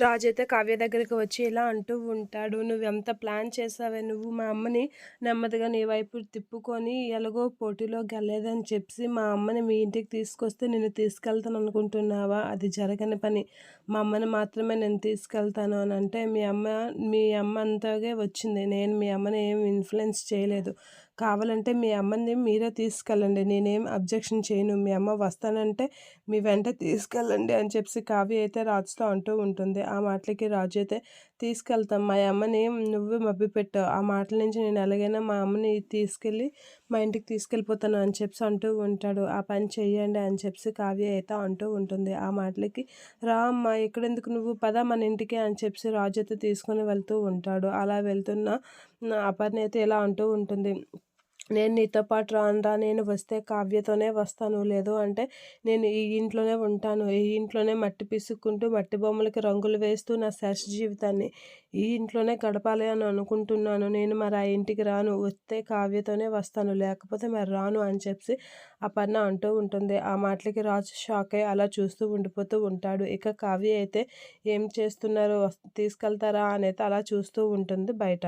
రాజైతే కావ్య దగ్గరికి వచ్చి ఇలా అంటూ ఉంటాడు. "నువ్వెంత ప్లాన్ చేసావే నువ్వు మా అమ్మని నెమ్మదిగా నీ వైపు తిప్పుకొని ఎలాగో పోటీలో గెలలేదని చెప్పి మా అమ్మని మీ ఇంటికి తీసుకొస్తే నిన్ను తీసుకెళ్తాననుకుంటున్నావా? అది జరగని పని. మా అమ్మని మాత్రమే నేను తీసుకెళ్తాను" అనంటే, మీ అమ్మ అంతగే వచ్చింది. నేను మీ అమ్మని ఏం ఇన్‌ఫ్లుయెన్స్ చేయలేదు. కావాలంటే మీ అమ్మని మీరే తీసుకెళ్ళండి. నేనేం అబ్జెక్షన్ చేయను. మీ అమ్మ వస్తానంటే మీ వెంట తీసుకెళ్ళండి అని చెప్పి కావ్య అయితే రాజుతో అంటూ ఉంటుంది. ఆ మాటలకి రాజు అయితే తీసుకెళ్తాం. మా అమ్మని నువ్వే మభ్యపెట్టావు. ఆ మాటల నుంచి నేను ఎలాగైనా మా అమ్మని తీసుకెళ్ళి మా ఇంటికి తీసుకెళ్ళిపోతాను అని చెప్పి అంటూ ఉంటాడు. ఆ పని చెయ్యండి అని చెప్పి కావ్య అయితే అంటూ ఉంటుంది. ఆ మాటలకి రా అమ్మ ఇక్కడెందుకు నువ్వు పద మన ఇంటికి అని చెప్పి రాజు అయితే తీసుకొని వెళ్తూ ఉంటాడు. అలా వెళ్తున్న అపర్ణ అయితే ఇలా అంటూ ఉంటుంది. నేను నీతో పాటు రానురా. నేను వస్తే కావ్యతోనే వస్తాను. లేదు అంటే నేను ఈ ఇంట్లోనే ఉంటాను. ఈ ఇంట్లోనే మట్టి పిసుక్కుంటూ, మట్టి బొమ్మలకి రంగులు వేస్తూ నా శేష జీవితాన్ని ఈ ఇంట్లోనే గడపాలి అని అనుకుంటున్నాను. నేను మరి ఆ ఇంటికి రాను. వస్తే కావ్యతోనే వస్తాను. లేకపోతే మరి రాను అని చెప్పి అపర్ణ అంటూ ఉంటుంది. ఆ మాటలకి రాజు షాక్ అయ్యి అలా చూస్తూ ఉండిపోతూ ఉంటాడు. ఇక కావ్య అయితే ఏం చేస్తున్నారు? తీసుకెళ్తారా? అనైతే అలా చూస్తూ ఉంటుంది బయట.